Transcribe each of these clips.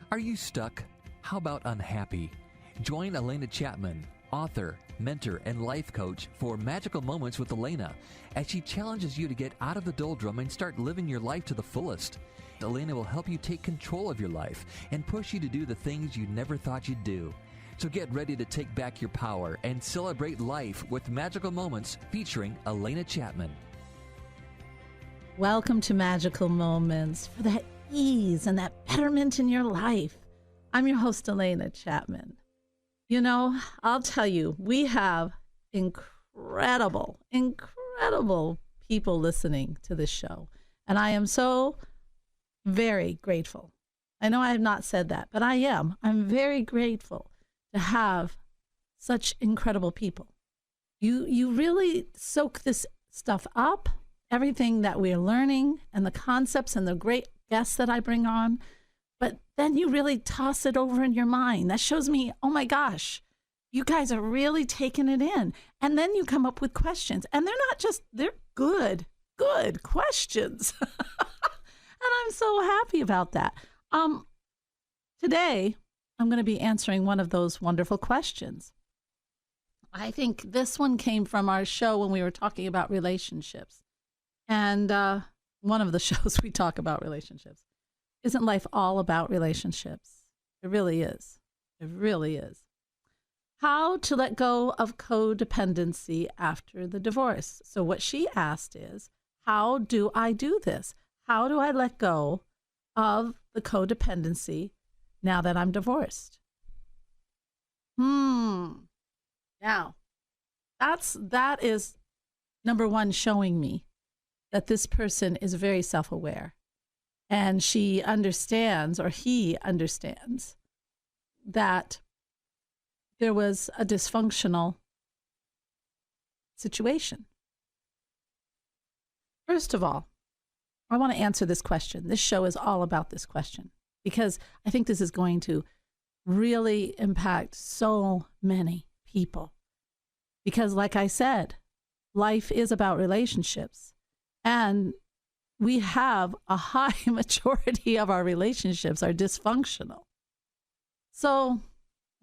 Are you stuck? How about unhappy? Join Alena Chapman, author, mentor, and life coach for Magical Moments with Alena as she challenges you to get out of the doldrum and start living your life to the fullest. Alena will help you take control of your life and push you to do the things you never thought you'd do. So get ready to take back your power and celebrate life with Magical Moments featuring Alena Chapman. Welcome to Magical Moments for that ease and that betterment in your life. I'm your host, Alena Chapman. You know, I'll tell you, we have incredible people listening to this show. And I am so very grateful. I know I have not said that, but I am. I'm very grateful to have such incredible people. You really soak this stuff up, everything that we're learning and the concepts and the great guests that I bring on, but then you really toss it over in your mind. That shows me, oh my gosh, you guys are really taking it in. And then you come up with questions, and they're not just, they're good questions. And I'm so happy about that. Today, I'm going to be answering one of those wonderful questions. I think this one came from our show when we were talking about relationships. And one of the shows we talk about relationships. Isn't life all about relationships? It really is. It really is. How to let go of codependency after the divorce. So what she asked is, how do I do this? How do I let go of the codependency now that I'm divorced? Now, that is number one, showing me that this person is very self-aware, and she understands, or he understands, that there was a dysfunctional situation. First of all, I want to answer this question. This show is all about this question, because I think this is going to really impact so many people. Because like I said, life is about relationships. And we have a high majority of our relationships are dysfunctional. So,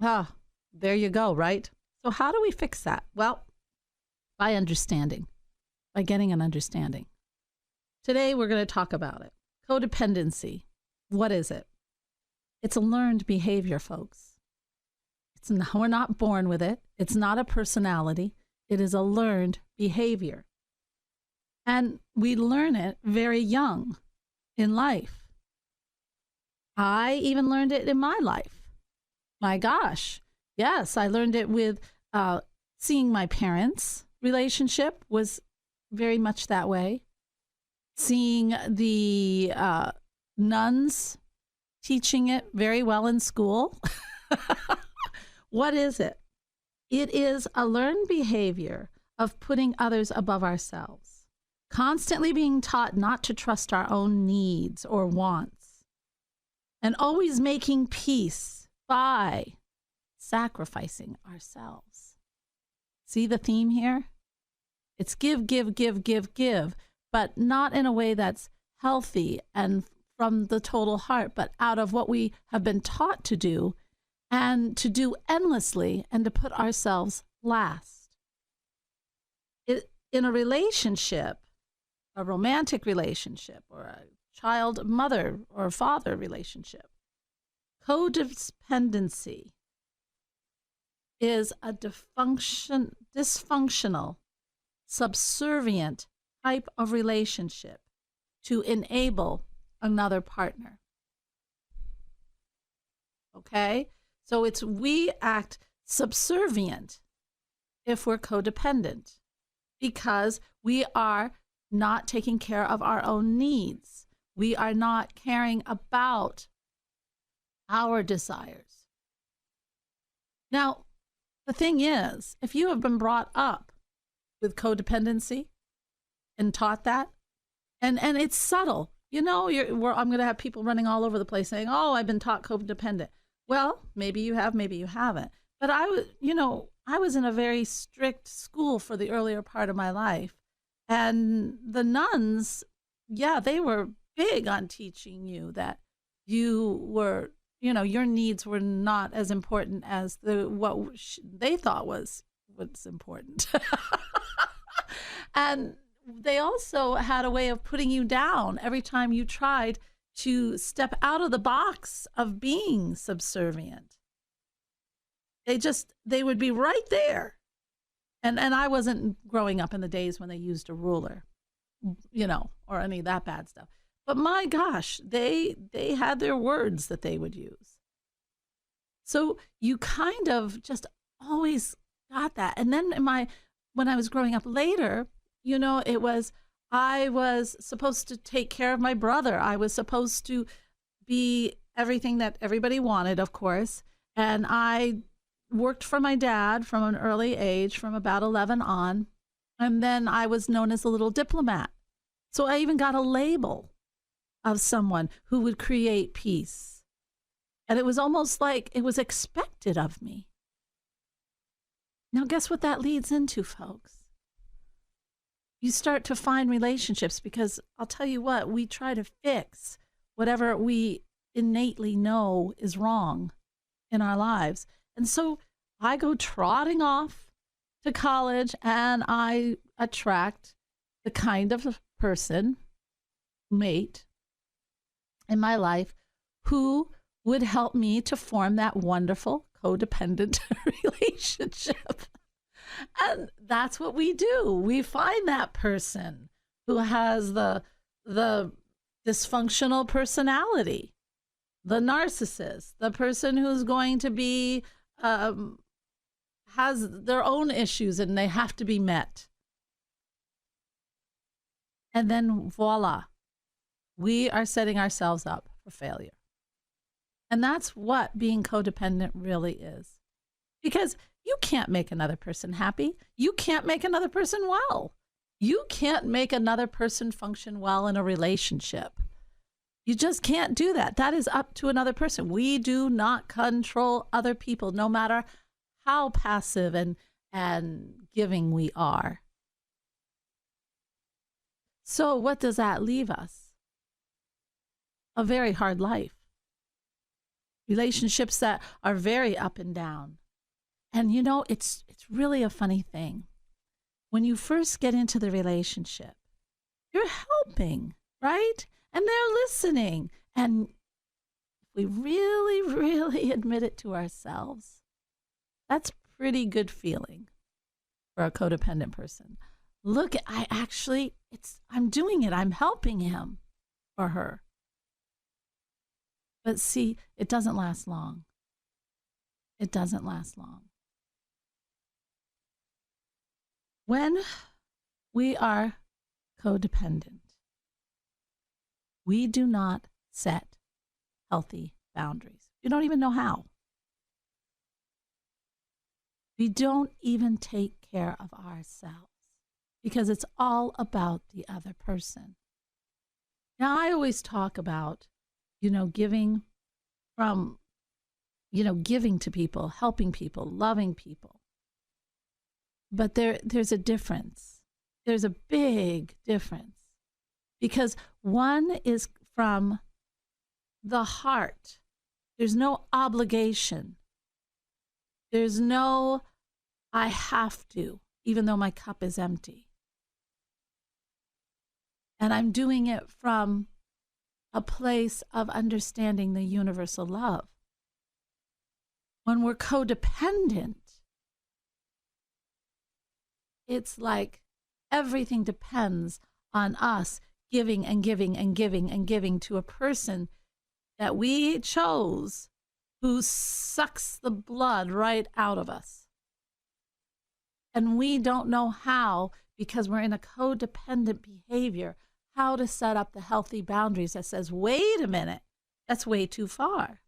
there you go, right? So how do we fix that? Well, by understanding, by getting an understanding. Today, we're going to talk about it. Codependency. What is it? It's a learned behavior, folks. We're not born with it. It's not a personality. It is a learned behavior. And we learn it very young in life. I even learned it in my life. My gosh. Yes, I learned it with seeing my parents' relationship was very much that way. Seeing the nuns teaching it very well in school. What is it? It is a learned behavior of putting others above ourselves. Constantly being taught not to trust our own needs or wants, and always making peace by sacrificing ourselves. See the theme here? It's give, but not in a way that's healthy and from the total heart, but out of what we have been taught to do, and to do endlessly, and to put ourselves last. In a relationship, a romantic relationship, or a child mother or father relationship, codependency is a dysfunctional, subservient type of relationship to enable another partner. Okay? So we act subservient if we're codependent, because we are not taking care of our own needs. We are not caring about our desires. Now, the thing is, if you have been brought up with codependency and taught that, and it's subtle, you know, I'm going to have people running all over the place saying, oh, I've been taught codependent. Well, maybe you have, maybe you haven't. But I was in a very strict school for the earlier part of my life. And the nuns, they were big on teaching you that you were, your needs were not as important as they thought was what's important. And they also had a way of putting you down every time you tried to step out of the box of being subservient. They would be right there. And I wasn't growing up in the days when they used a ruler, or any of that bad stuff. But my gosh, they had their words that they would use. So you kind of just always got that. And then when I was growing up later, I was supposed to take care of my brother. I was supposed to be everything that everybody wanted, of course. And I worked for my dad from an early age, from about 11 on. And then I was known as a little diplomat. So I even got a label of someone who would create peace. And it was almost like it was expected of me. Now, guess what that leads into, folks? You start to find relationships, because I'll tell you what, we try to fix whatever we innately know is wrong in our lives. And so I go trotting off to college, and I attract the kind of person, mate in my life who would help me to form that wonderful codependent relationship. And that's what we do. We find that person who has the dysfunctional personality, the narcissist, the person who's going to be, has their own issues and they have to be met. And then voila, we are setting ourselves up for failure. And that's what being codependent really is. Because you can't make another person happy. You can't make another person well. You can't make another person function well in a relationship. You just can't do that. That is up to another person. We do not control other people, no matter how passive and giving we are. So what does that leave us? A very hard life. Relationships that are very up and down. And it's really a funny thing. When you first get into the relationship, you're helping, right? And they're listening. And if we really, really admit it to ourselves, that's pretty good feeling for a codependent person. Look, I'm doing it. I'm helping him or her. But see, it doesn't last long. It doesn't last long. When we are codependent, we do not set healthy boundaries. You don't even know how. We don't even take care of ourselves because it's all about the other person. Now, I always talk about, giving to people, helping people, loving people. But there's a difference. There's a big difference. Because one is from the heart. There's no obligation. There's no, I have to, even though my cup is empty. And I'm doing it from a place of understanding the universal love. When we're codependent, it's like everything depends on us giving and giving and giving and giving to a person that we chose, who sucks the blood right out of us. And we don't know how, because we're in a codependent behavior, how to set up the healthy boundaries that says, wait a minute, that's way too far.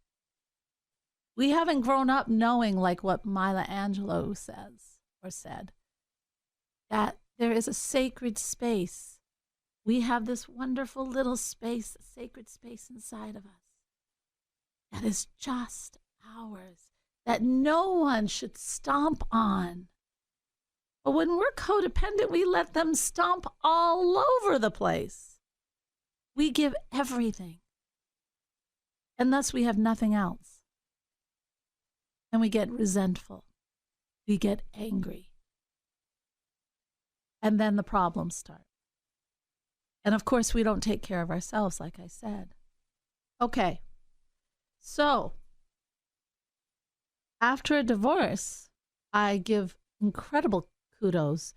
We haven't grown up knowing, like what Maya Angelou says or said, that there is a sacred space. We have this wonderful little space, a sacred space inside of us that is just ours, that no one should stomp on. But when we're codependent, we let them stomp all over the place. We give everything. And thus we have nothing else. And we get resentful. We get angry. And then the problems start. And of course, we don't take care of ourselves, like I said. Okay. So, after a divorce, I give incredible kudos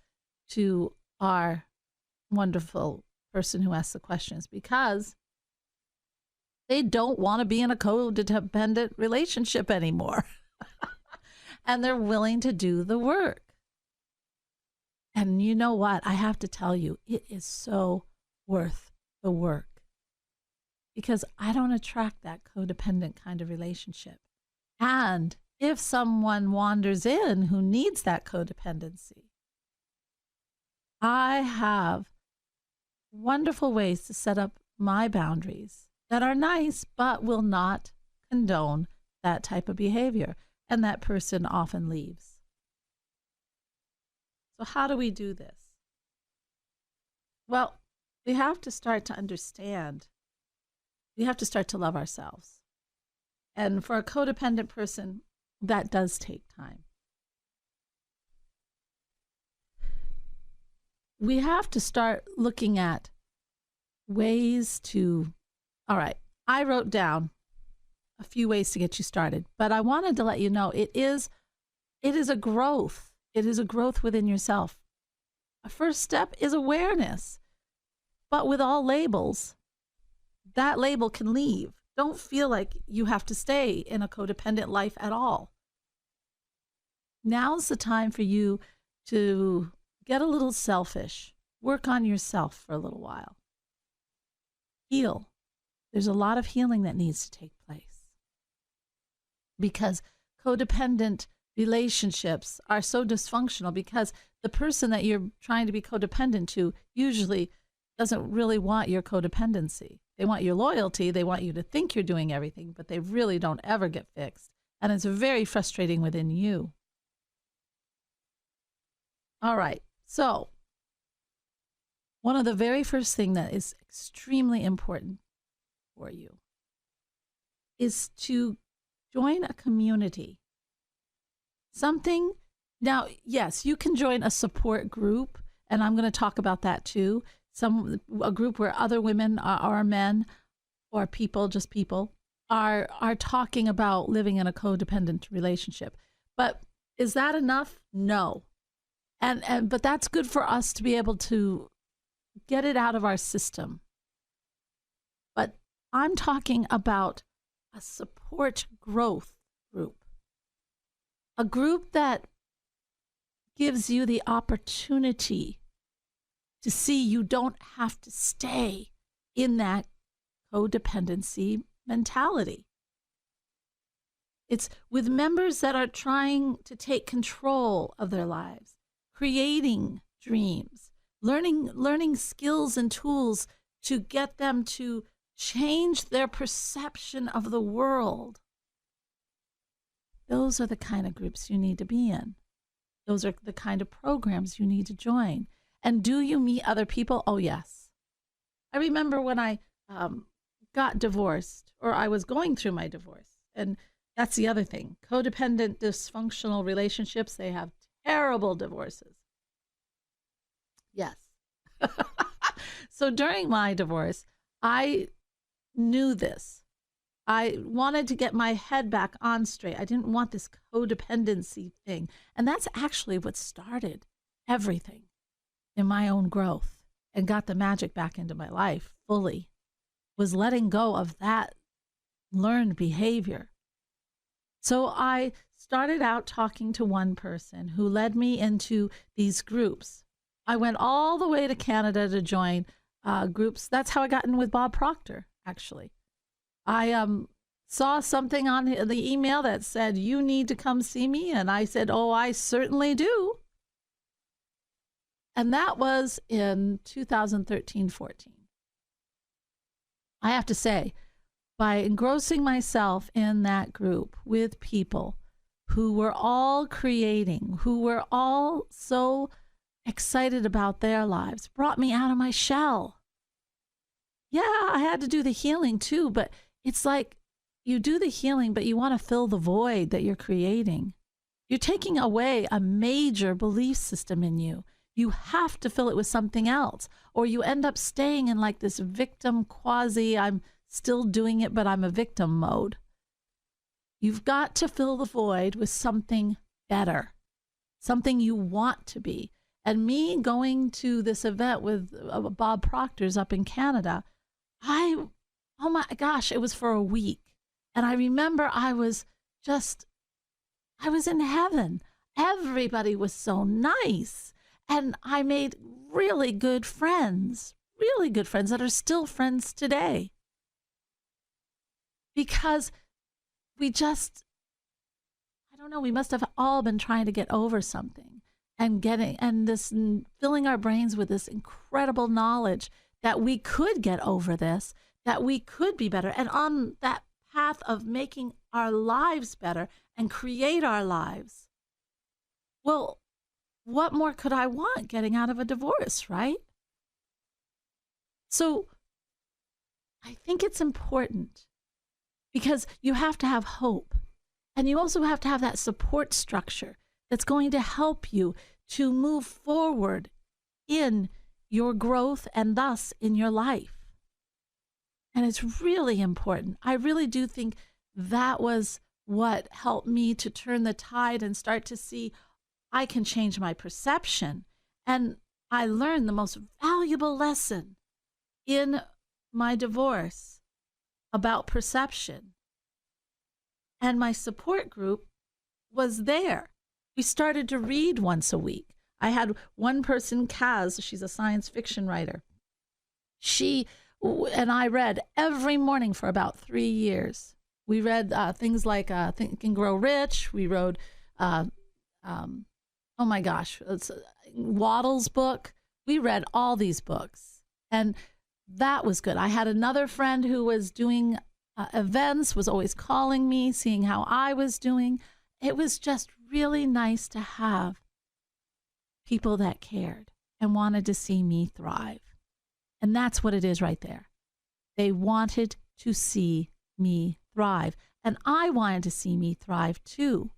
to our wonderful person who asked the questions, because they don't want to be in a codependent relationship anymore. And they're willing to do the work. And you know what? I have to tell you, it is so worth the work. Because I don't attract that codependent kind of relationship. And if someone wanders in who needs that codependency, I have wonderful ways to set up my boundaries that are nice, but will not condone that type of behavior. And that person often leaves. So how do we do this? Well, we have to start to understand. We have to start to love ourselves. And for a codependent person, that does take time. We have to start looking at ways to, all right, I wrote down a few ways to get you started, but I wanted to let you know it is a growth. It is a growth within yourself. A first step is awareness. But with all labels, that label can leave. Don't feel like you have to stay in a codependent life at all. Now's the time for you to get a little selfish. Work on yourself for a little while. Heal. There's a lot of healing that needs to take place. Because codependent relationships are so dysfunctional, because the person that you're trying to be codependent to usually doesn't really want your codependency. They want your loyalty. They want you to think you're doing everything, but they really don't ever get fixed. And it's very frustrating within you. All right. So one of the very first thing that is extremely important for you is to join a community. Something, now, yes, you can join a support group, and I'm going to talk about that too. A group where other women or men or people, just people, are talking about living in a codependent relationship. But is that enough? No. But that's good for us to be able to get it out of our system. But I'm talking about a support growth group. A group that gives you the opportunity to see you don't have to stay in that codependency mentality. It's with members that are trying to take control of their lives, creating dreams, learning skills and tools to get them to change their perception of the world. Those are the kind of groups you need to be in. Those are the kind of programs you need to join. And do you meet other people? Oh, yes. I remember when I got divorced, or I was going through my divorce. And that's the other thing. Codependent, dysfunctional relationships, they have terrible divorces. Yes. So during my divorce, I knew this. I wanted to get my head back on straight. I didn't want this codependency thing. And that's actually what started everything in my own growth and got the magic back into my life fully, was letting go of that learned behavior. So I started out talking to one person who led me into these groups. I went all the way to Canada to join groups. That's how I got in with Bob Proctor, actually. I saw something on the email that said, you need to come see me. And I said, oh, I certainly do. And that was in 2013-14. I have to say, by engrossing myself in that group with people who were all creating, who were all so excited about their lives, brought me out of my shell. Yeah, I had to do the healing too, but it's like you do the healing, but you want to fill the void that you're creating. You're taking away a major belief system in you. You have to fill it with something else, or you end up staying in like this victim quasi, I'm still doing it, but I'm a victim mode. You've got to fill the void with something better, something you want to be. And me going to this event with Bob Proctor's up in Canada, oh my gosh, it was for a week. And I remember I was in heaven. Everybody was so nice. And I made really good friends that are still friends today. Because we must have all been trying to get over something and filling our brains with this incredible knowledge that we could get over this, that we could be better. And on that path of making our lives better and create our lives. Well, what more could I want getting out of a divorce, right? So I think it's important because you have to have hope. And you also have to have that support structure that's going to help you to move forward in your growth and thus in your life. And it's really important. I really do think that was what helped me to turn the tide and start to see I can change my perception. And I learned the most valuable lesson in my divorce about perception. And my support group was there. We started to read once a week. I had one person, Kaz, she's a science fiction writer. She and I read every morning for about 3 years. We read things like Think and Grow Rich. We wrote, oh my gosh, Waddle's book. We read all these books. And that was good. I had another friend who was doing events, was always calling me, seeing how I was doing. It was just really nice to have people that cared and wanted to see me thrive. And that's what it is right there. They wanted to see me thrive. And I wanted to see me thrive too.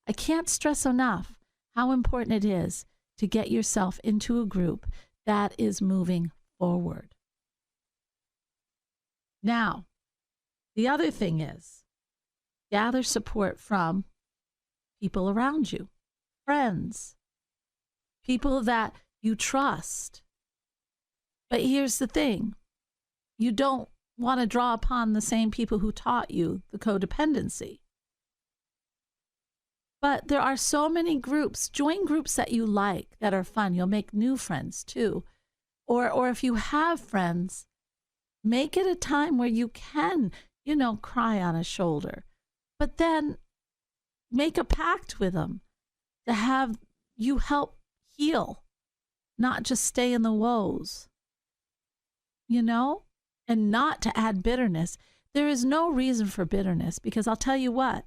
I can't stress enough how important it is to get yourself into a group that is moving forward. Now, the other thing is gather support from people around you, friends, people that you trust. But here's the thing. You don't want to draw upon the same people who taught you the codependency. But there are so many groups. Join groups that you like, that are fun. You'll make new friends too. Or if you have friends, make it a time where you can, cry on a shoulder. But then make a pact with them to have you help heal, not just stay in the woes, and not to add bitterness. There is no reason for bitterness because I'll tell you what,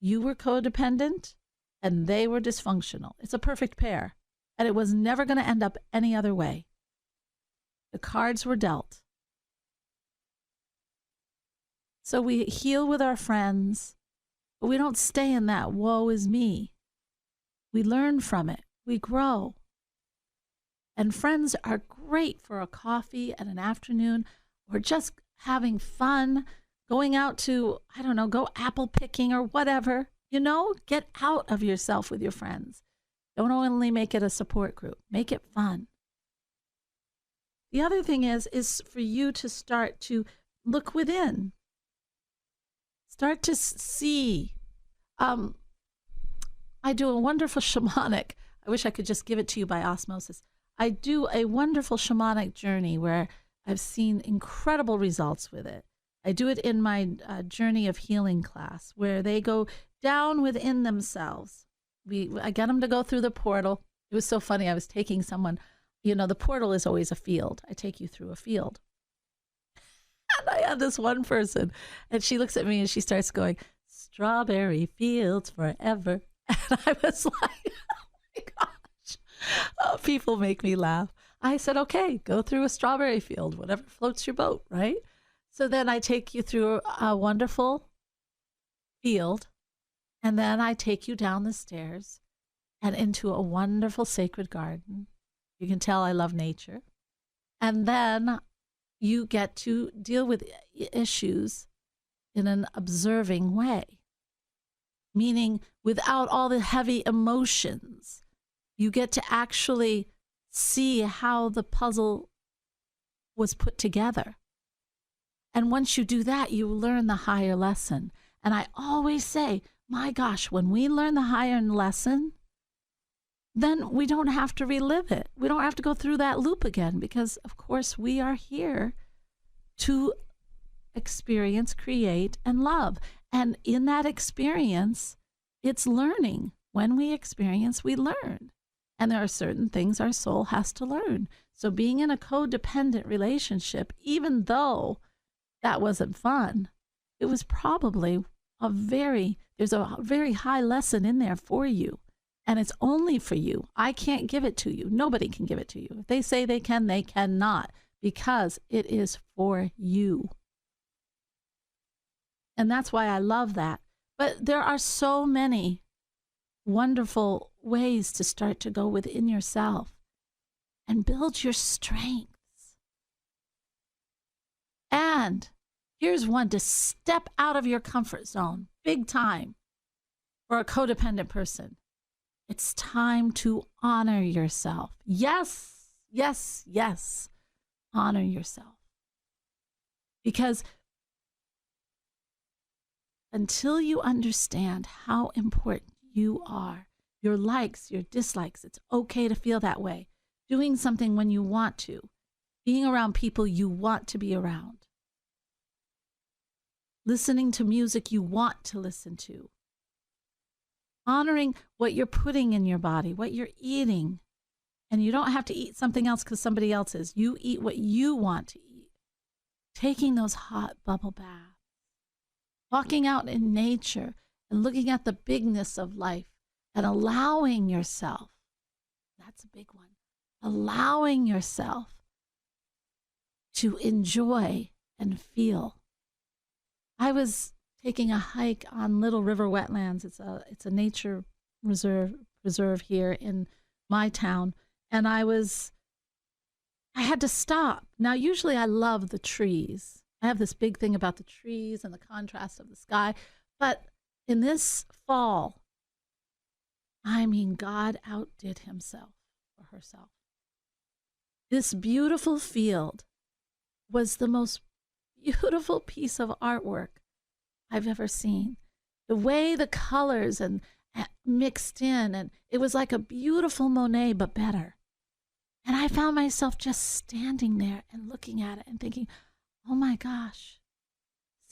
you were codependent and they were dysfunctional. It's a perfect pair, and it was never going to end up any other way. The cards were dealt. So we heal with our friends, but we don't stay in that woe is me. We learn from it. We grow. And friends are great for a coffee and an afternoon, or just having fun, going out to, go apple picking or whatever. Get out of yourself with your friends. Don't only make it a support group. Make it fun. The other thing is for you to start to look within. Start to see. I do a wonderful shamanic. I wish I could just give it to you by osmosis. I do a wonderful shamanic journey where I've seen incredible results with it. I do it in my Journey of Healing class where they go down within themselves. I get them to go through the portal. It was so funny. I was taking someone, the portal is always a field. I take you through a field. And I had this one person, and she looks at me and she starts going, "Strawberry fields forever." And I was like, oh my gosh. Oh, people make me laugh. I said, okay, go through a strawberry field, whatever floats your boat, right? So then I take you through a wonderful field, and then I take you down the stairs and into a wonderful sacred garden. You can tell I love nature. And then you get to deal with issues in an observing way, meaning without all the heavy emotions. You get to actually see how the puzzle was put together. And once you do that, you learn the higher lesson. And I always say, my gosh, when we learn the higher lesson, then we don't have to relive it. We don't have to go through that loop again because, of course, we are here to experience, create, and love. And in that experience, it's learning. When we experience, we learn. And there are certain things our soul has to learn. So being in a codependent relationship, even though that wasn't fun, it was probably there's a very high lesson in there for you. And it's only for you. I can't give it to you. Nobody can give it to you. If they say they can, they cannot, because it is for you. And that's why I love that. But there are so many wonderful ways to start to go within yourself and build your strengths. And here's one to step out of your comfort zone, big time, for a codependent person. It's time to honor yourself. Yes, yes, yes. Honor yourself. Because until you understand how important you are, your likes, your dislikes, it's okay to feel that way. Doing something when you want to. Being around people you want to be around. Listening to music you want to listen to. Honoring what you're putting in your body, what you're eating. And you don't have to eat something else because somebody else is. You eat what you want to eat. Taking those hot bubble baths. Walking out in nature and looking at the bigness of life and allowing yourself. That's a big one. Allowing yourself to enjoy and feel. I was taking a hike on Little River Wetlands. It's a nature reserve here in my town. And I had to stop. Now, usually I love the trees. I have this big thing about the trees and the contrast of the sky. But in this fall, I mean, God outdid himself or herself. This beautiful field was the most beautiful piece of artwork I've ever seen. The way the colors and mixed in, and it was like a beautiful Monet, but better. And I found myself just standing there and looking at it and thinking, oh my gosh,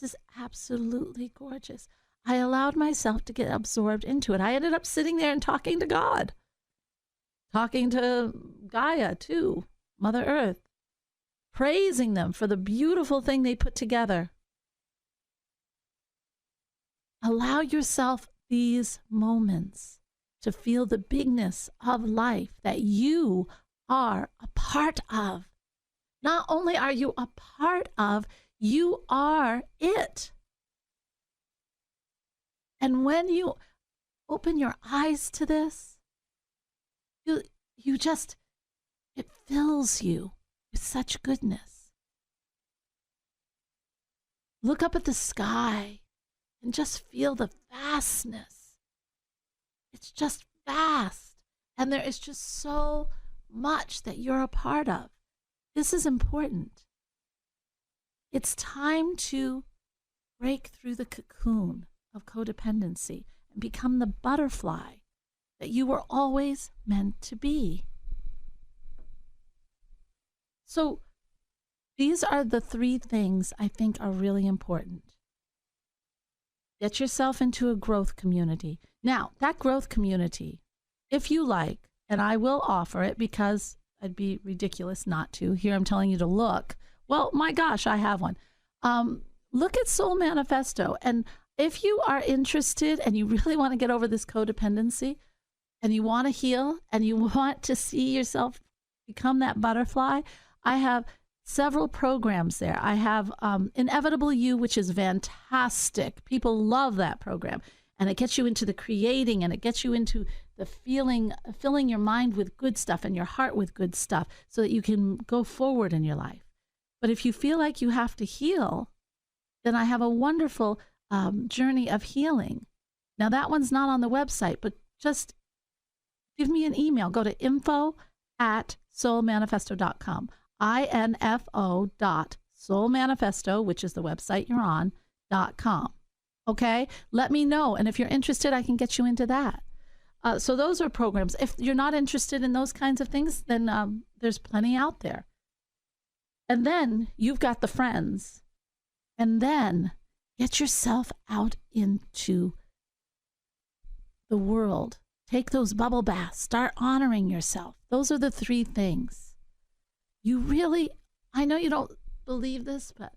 this is absolutely gorgeous. I allowed myself to get absorbed into it. I ended up sitting there and talking to God, talking to Gaia too, Mother Earth, praising them for the beautiful thing they put together. Allow yourself these moments to feel the bigness of life that you are a part of. Not only are you a part of, you are it. And when you open your eyes to this, you just, it fills you with such goodness. Look up at the sky and just feel the vastness. It's just vast. And there is just so much that you're a part of. This is important. It's time to break through the cocoon of codependency and become the butterfly that you were always meant to be. So these are the three things I think are really important. Get yourself into a growth community. Now, that growth community, if you like, and I will offer it because I'd be ridiculous not to. Here I'm telling you to look. Well, my gosh, I have one. Look at Soul Manifesto. And if you are interested and you really want to get over this codependency and you want to heal and you want to see yourself become that butterfly, I have several programs there. I have Inevitable You, which is fantastic. People love that program. And it gets you into the creating, and it gets you into the filling your mind with good stuff and your heart with good stuff so that you can go forward in your life. But if you feel like you have to heal, then I have a wonderful journey of healing. Now, that one's not on the website, but just give me an email. Go to info@soulmanifesto.com. info.soulmanifesto, which is the website you're on, .com. Okay? Let me know. And if you're interested, I can get you into that. So those are programs. If you're not interested in those kinds of things, then there's plenty out there. And then you've got the friends. And then get yourself out into the world. Take those bubble baths. Start honoring yourself. Those are the 3 things. You really, I know you don't believe this, but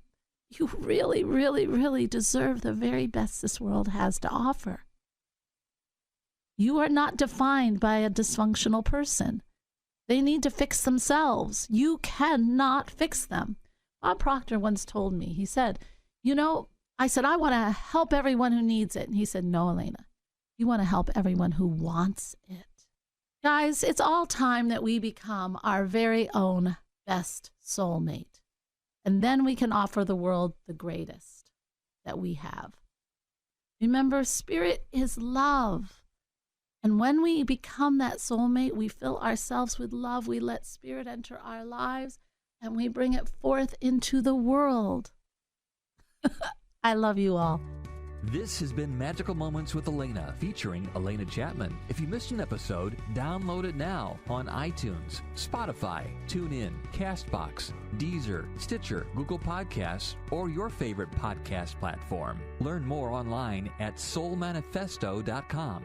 you really, really, really deserve the very best this world has to offer. You are not defined by a dysfunctional person. They need to fix themselves. You cannot fix them. Bob Proctor once told me, he said, I said, I want to help everyone who needs it. And he said, no, Alena, you want to help everyone who wants it. Guys, it's all time that we become our very own best soulmate. And then we can offer the world the greatest that we have. Remember, spirit is love. And when we become that soulmate, we fill ourselves with love. We let spirit enter our lives and we bring it forth into the world. I love you all. This has been Magical Moments with Alena, featuring Alena Chapman. If you missed an episode, download it now on iTunes, Spotify, TuneIn, CastBox, Deezer, Stitcher, Google Podcasts, or your favorite podcast platform. Learn more online at soulmanifesto.com.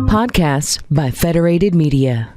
Podcasts by Federated Media.